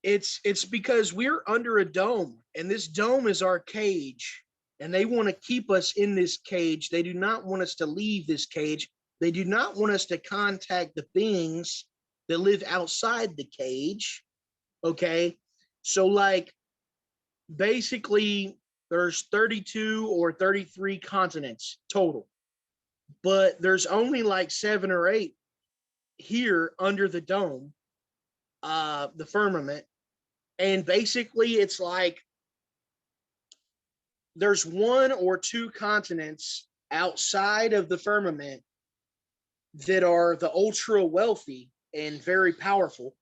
It's because we're under a dome, and this dome is our cage, and they want to keep us in this cage. They do not want us to leave this cage. They do not want us to contact the beings that live outside the cage. Okay. So like, basically there's 32 or 33 continents total, but there's only like 7 or 8 here under the dome, the firmament. And basically it's like there's 1 or 2 continents outside of the firmament that are the ultra wealthy and very powerful,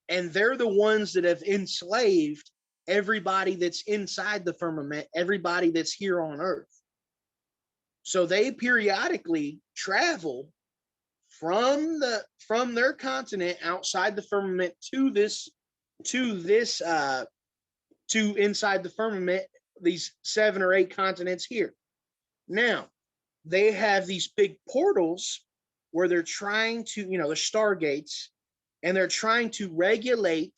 and they're the ones that have enslaved everybody that's inside the firmament, everybody that's here on Earth. So they periodically travel from their continent outside the firmament to inside the firmament, these 7 or 8 continents here. Now, they have these big portals where they're trying to, the stargates, and they're trying to regulate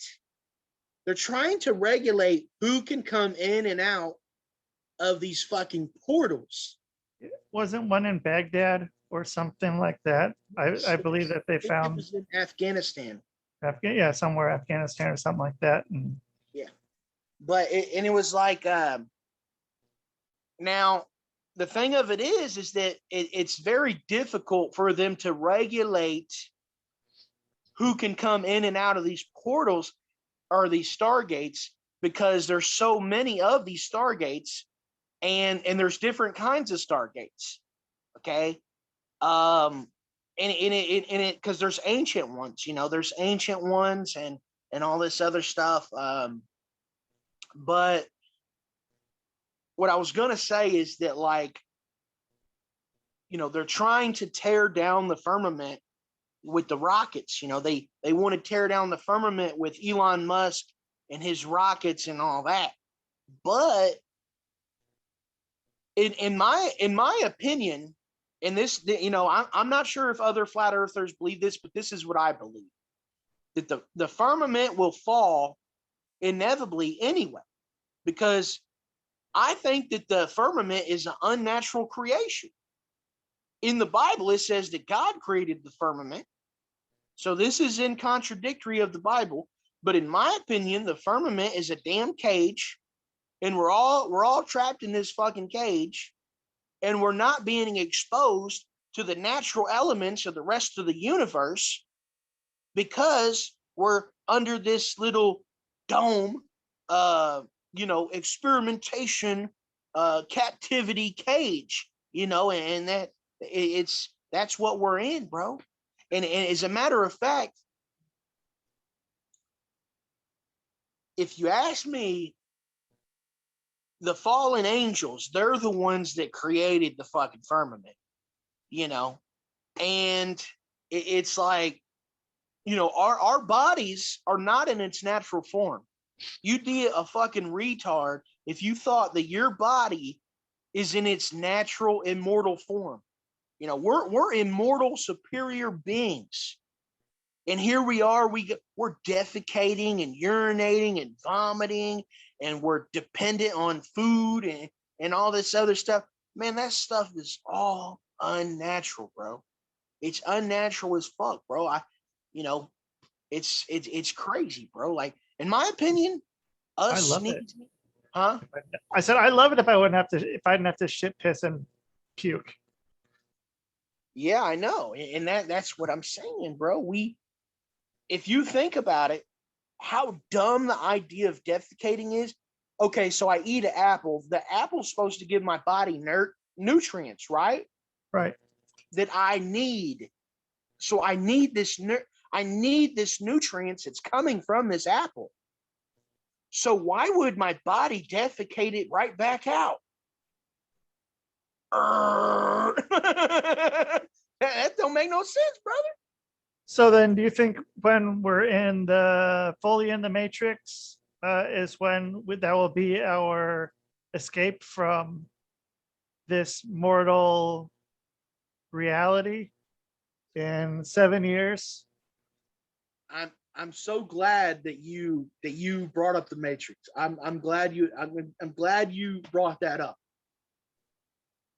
who can come in and out of these fucking portals. Wasn't one in Baghdad or something like that. I believe that they I think it found was in Afghanistan. somewhere Afghanistan or something like that. And But it was like now the thing of it is that it's very difficult for them to regulate who can come in and out of these portals or these stargates, because there's so many of these stargates, and there's different kinds of stargates. Okay. And it because there's ancient ones, there's ancient ones and all this other stuff. But what I was gonna say is that, like, they're trying to tear down the firmament with the rockets. They want to tear down the firmament with Elon Musk and his rockets and all that. But in my opinion, and this, I'm not sure if other flat earthers believe this, but this is what I believe, that the firmament will fall inevitably anyway, because I think that the firmament is an unnatural creation. In the Bible, it says that God created the firmament. So this is in contradictory of the Bible. But in my opinion, the firmament is a damn cage, and we're all trapped in this fucking cage, and we're not being exposed to the natural elements of the rest of the universe because we're under this little dome, experimentation, captivity cage, and that's what we're in, bro. And as a matter of fact, if you ask me, the fallen angels, they're the ones that created the fucking firmament, and it's like, our bodies are not in its natural form. You'd be a fucking retard if you thought that your body is in its natural immortal form. We're immortal superior beings. And here we are, we're defecating and urinating and vomiting, and we're dependent on food and all this other stuff. Man, that stuff is all unnatural, bro. It's unnatural as fuck, bro. It's crazy, bro. Like, in my opinion, I love need, it. huh? I said I love it if I didn't have to shit, piss, and puke. Yeah, I know. And that's what I'm saying, bro. If you think about it, how dumb the idea of defecating is. Okay, so I eat an apple. The apple's supposed to give my body nutrients, right? Right. That I need. So I need this nutrients that's coming from this apple. So why would my body defecate it right back out? That don't make no sense, brother. So then, do you think when we're fully in the matrix, is when that will be our escape from this mortal reality in 7 years? I'm so glad that you brought up the Matrix. I'm glad you brought that up.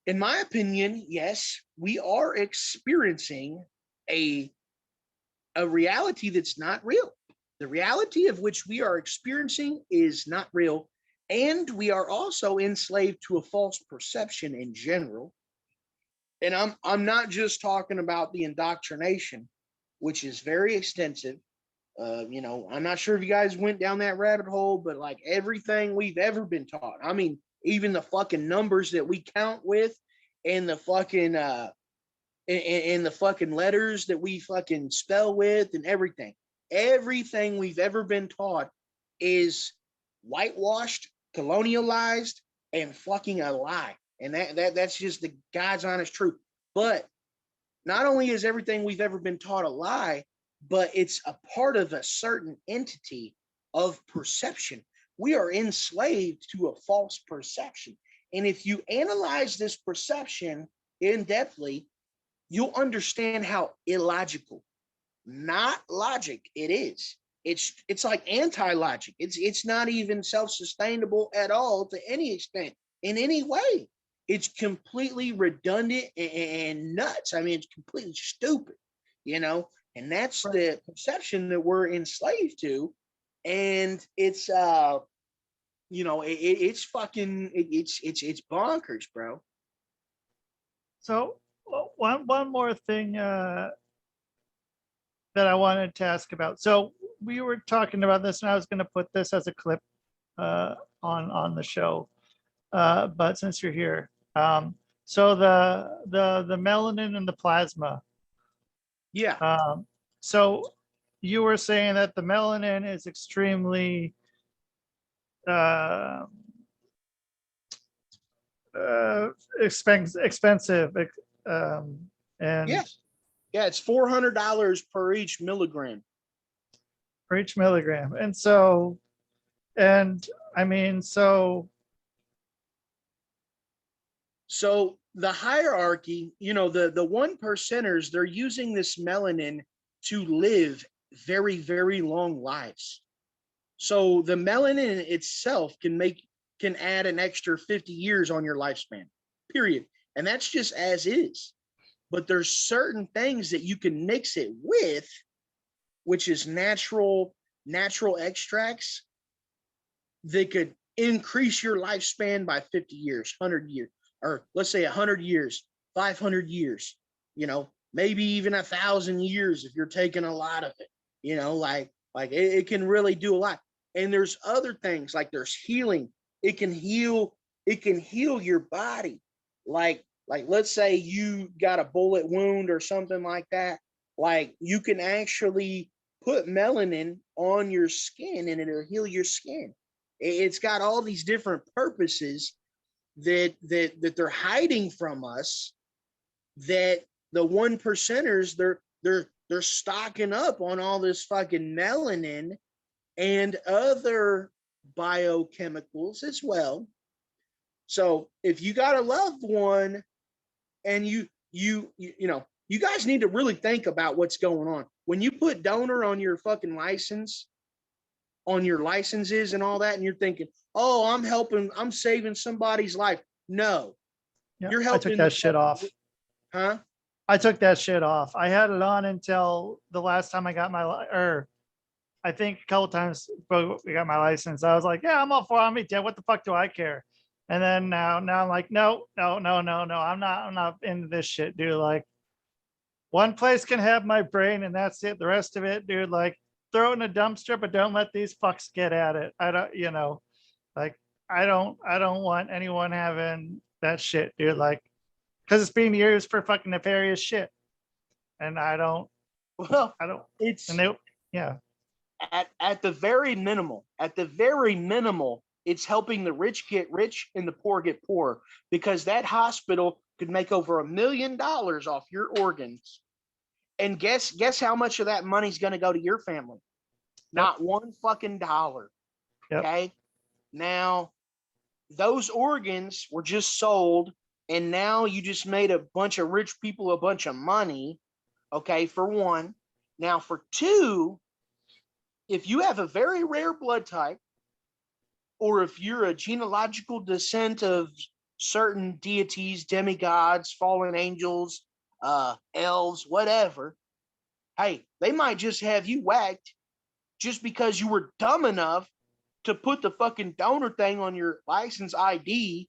In my opinion, yes, we are experiencing a reality that's not real. The reality of which we are experiencing is not real, and we are also enslaved to a false perception in general. And I'm not just talking about the indoctrination, which is very extensive. I'm not sure if you guys went down that rabbit hole, but like everything we've ever been taught. I mean, even the fucking numbers that we count with, and the fucking and the fucking letters that we fucking spell with, and everything we've ever been taught is whitewashed, colonialized, and fucking a lie. And that's just the God's honest truth. But not only is everything we've ever been taught a lie, but it's a part of a certain entity of perception. We are enslaved to a false perception. And if you analyze this perception in-depthly, you'll understand how illogical, not logic, it is. It's like anti-logic. It's not even self-sustainable at all to any extent, in any way. it's completely redundant and nuts. I mean, it's completely stupid, and that's the perception that we're enslaved to. And it's it's fucking it's bonkers, bro. So one more thing that I wanted to ask about. So we were talking about this, and I was going to put this as a clip on the show, but since you're here, so the melanin and the plasma. Yeah. So you were saying that the melanin is extremely expensive, and Yeah, it's $400 per each milligram. for each milligram. And so, and I mean, so the hierarchy, the one percenters, they're using this melanin to live very, very long lives. So the melanin itself can add an extra 50 years on your lifespan, period. And that's just as is. But there's certain things that you can mix it with, which is natural extracts that could increase your lifespan by 50 years, 100 years, or let's say 100 years, 500 years, maybe even 1,000 years if you're taking a lot of it, like it can really do a lot. And there's other things, like there's healing. It can heal your body. Like let's say you got a bullet wound or something like that. Like you can actually put melanin on your skin and it'll heal your skin. It's got all these different purposes that they're hiding from us, that the one percenters, they're stocking up on all this fucking melanin and other biochemicals as well. So if you got a loved one and you guys need to really think about what's going on. When you put donor on your fucking license, on your licenses and all that, and you're thinking, oh, I'm saving somebody's life. No, you're helping. I took that shit off. Huh? I took that shit off. I had it on until the last time I got I think a couple times before we got my license. I was like, yeah, I'm all for it. I'm dead. What the fuck do I care? And then now I'm like, no. I'm not into this shit, dude. Like, one place can have my brain and that's it. The rest of it, dude, like, throw it in a dumpster, but don't let these fucks get at it. I don't, like, I don't want anyone having that shit, dude. Like, because it's being used for fucking nefarious shit. And I don't. Yeah. At the very minimal, it's helping the rich get rich and the poor get poor, because that hospital could make over $1 million off your organs. And guess how much of that money's going to go to your family? Not one fucking dollar. Yep. Okay. Now, those organs were just sold, and now you just made a bunch of rich people a bunch of money. Okay, for one. Now, for two, if you have a very rare blood type, or if you're a genealogical descent of certain deities, demigods, fallen angels, elves, whatever, hey, they might just have you whacked just because you were dumb enough to put the fucking donor thing on your license ID.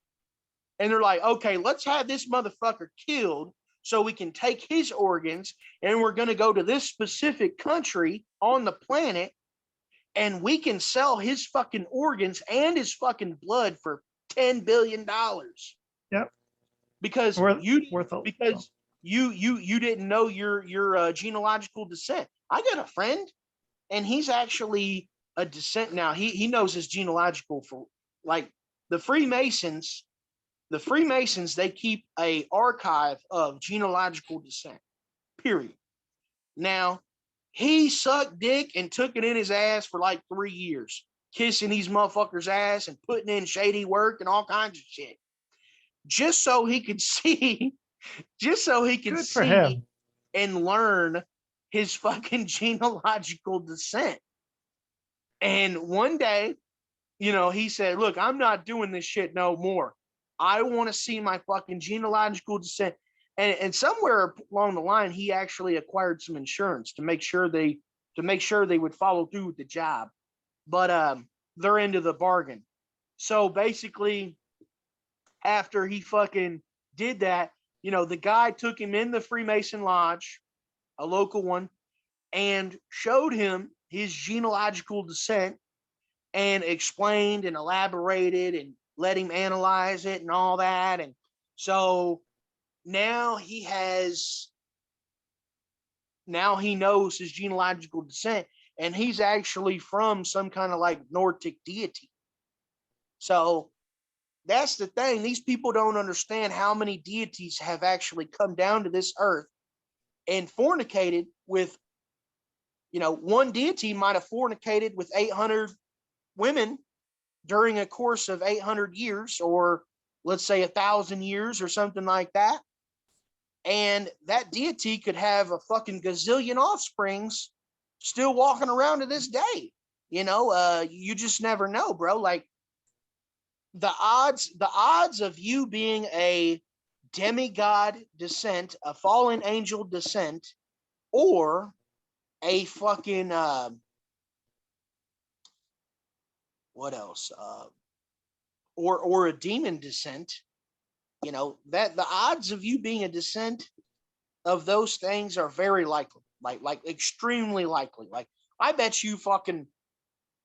And they're like, okay, let's have this motherfucker killed so we can take his organs, and we're going to go to this specific country on the planet, and we can sell his fucking organs and his fucking blood for $10 billion. Yep. Because you didn't know your genealogical descent. I got a friend, and he's actually a descent now. He knows his genealogical, for like the Freemasons. The Freemasons, they keep a archive of genealogical descent, period. Now, he sucked dick and took it in his ass for like 3 years, kissing these motherfuckers' ass and putting in shady work and all kinds of shit, just so he could see, and learn his fucking genealogical descent. And one day, he said, look, I'm not doing this shit no more. I want to see my fucking genealogical descent. And somewhere along the line, he actually acquired some insurance to make sure they would follow through with the job. But they're into the bargain. So basically, after he fucking did that, the guy took him in the Freemason Lodge, a local one, and showed him his genealogical descent and explained and elaborated and let him analyze it and all that. And so now he knows his genealogical descent, and he's actually from some kind of like Nordic deity. So that's the thing. These people don't understand how many deities have actually come down to this earth and fornicated with, one deity might have fornicated with 800 women during a course of 800 years, or let's say 1,000 years or something like that. And that deity could have a fucking gazillion offsprings still walking around to this day. You just never know, bro. Like the odds of you being a demigod descent, a fallen angel descent, or a fucking what else? Or a demon descent, that the odds of you being a descent of those things are very likely, like extremely likely. Like I bet you fucking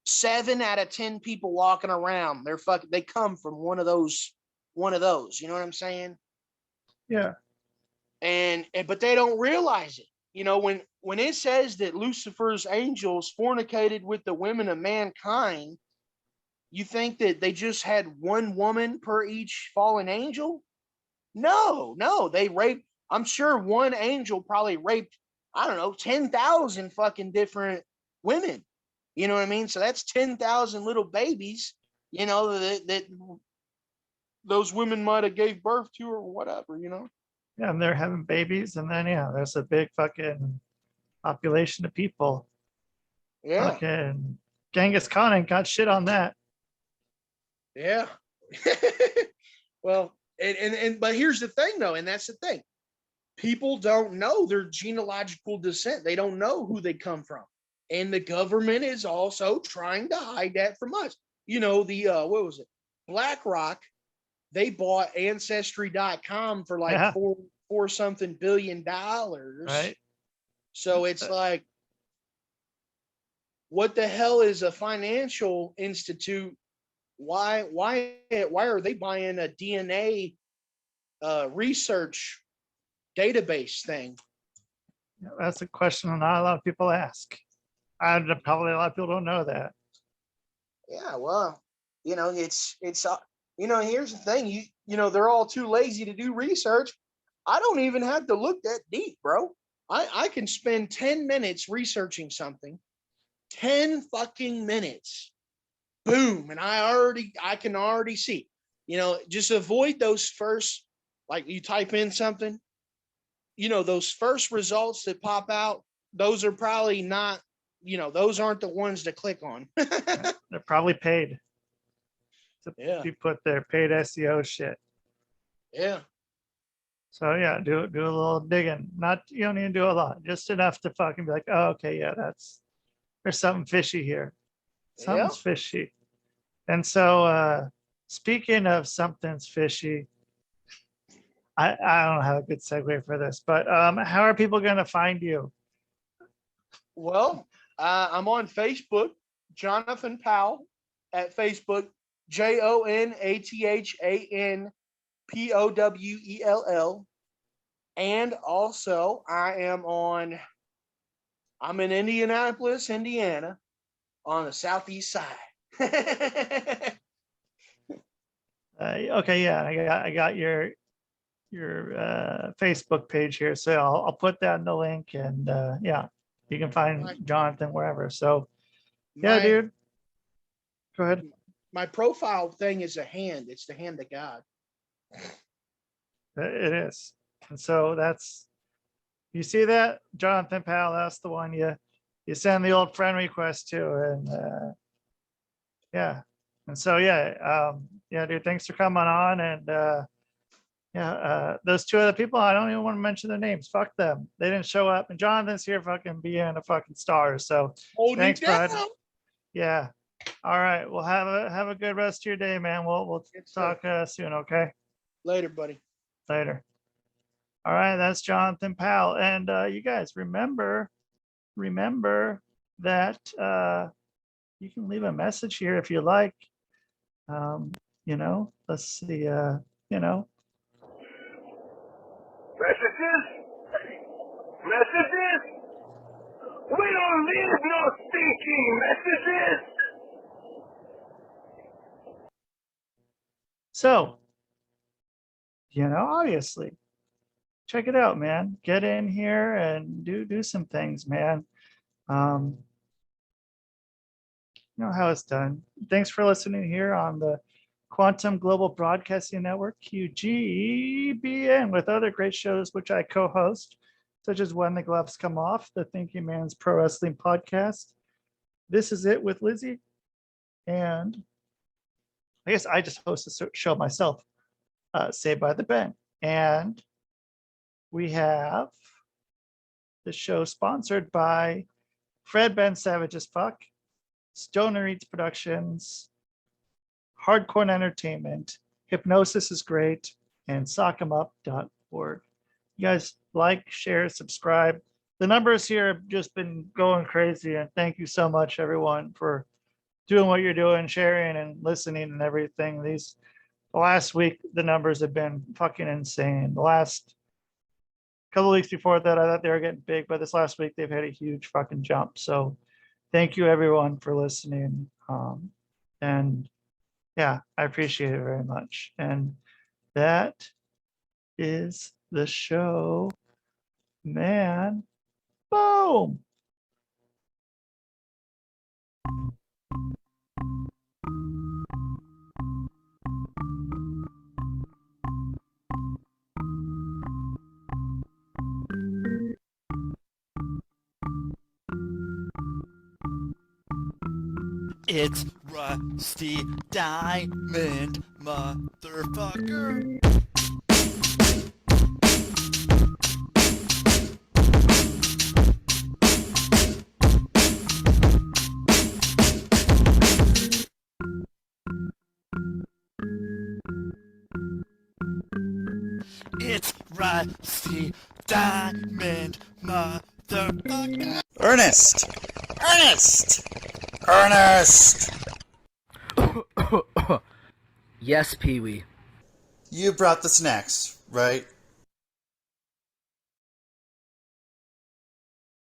7 out of 10 people walking around, they come from one of those. You know what I'm saying? Yeah. But they don't realize it. When it says that Lucifer's angels fornicated with the women of mankind, you think that they just had one woman per each fallen angel? No, they raped. I'm sure one angel probably raped, 10,000 fucking different women. You know what I mean? So that's 10,000 little babies, that those women might have gave birth to or whatever, Yeah, and they're having babies, and then there's a big fucking population of people. Yeah. Fucking Genghis Khan ain't got shit on that. Yeah. Well, but here's the thing though, and that's the thing. People don't know their genealogical descent. They don't know who they come from. And the government is also trying to hide that from us. What was it? BlackRock, they bought ancestry.com for like four something billion dollars. Right. So it's like, what the hell is a financial institute? Why are they buying a DNA research database thing? That's a question not a lot of people ask. And probably a lot of people don't know that. Yeah, well, it's here's the thing. They're all too lazy to do research. I don't even have to look that deep, bro. I can spend 10 minutes researching something, 10 fucking minutes. Boom. And I can already see, just avoid those first, like you type in something, those first results that pop out, those are probably not, those aren't the ones to click on. They're probably paid. You put their paid SEO shit. Yeah. So yeah, do a little digging. You don't need to do a lot, just enough to fucking be like, oh, okay, yeah, there's something fishy here. Something's fishy. And so speaking of something's fishy, I don't have a good segue for this, but how are people going to find you? Well, I'm on Facebook, Jonathan Powell at Facebook, JONATHANPOWELL. And also I'm in Indianapolis, Indiana, on the southeast side. Okay, yeah, I got your Facebook page here, so I'll put that in the link, and you can find Jonathan wherever. So dude, go ahead. My profile thing is a hand. It's the hand of God. It is. And so you see that, Jonathan Powell, that's the one you send the old friend request to, and And so, yeah, dude, thanks for coming on. And those two other people, I don't even want to mention their names. Fuck them. They didn't show up. And Jonathan's here fucking being a fucking star. So thanks, bud. Yeah. All right. Well, have a good rest of your day, man. We'll talk soon, okay? Later, buddy. Later. All right, that's Jonathan Powell. And you guys remember that you can leave a message here if you like. Let's see, Messages? Messages? We don't need no stinking messages! So, obviously, check it out, man. Get in here and do some things, man. You know how it's done. Thanks for listening here on the Quantum Global Broadcasting Network, QGBN, with other great shows which I co-host, such as When the Gloves Come Off, the Thinking Man's Pro Wrestling Podcast. This is It with Lizzie. And I guess I just host a show myself, Saved by the Ben. And we have the show sponsored by Fred Ben Savage as Fuck, Stoner Eats Productions, Hardcore Entertainment, Hypnosis is Great, and Sock'emUp.org. You guys like, share, subscribe. The numbers here have just been going crazy, and thank you so much, everyone, for doing what you're doing, sharing and listening and everything. The last week, the numbers have been fucking insane. The last couple of weeks before that, I thought they were getting big, but this last week, they've had a huge fucking jump. So thank you, everyone, for listening. And yeah, I appreciate it very much. And that is the show, man. Boom. It's Rusty Diamond, motherfucker. It's Rusty Diamond, motherfucker. Ernest! Ernest! Yes, Pee-wee. You brought the snacks, right?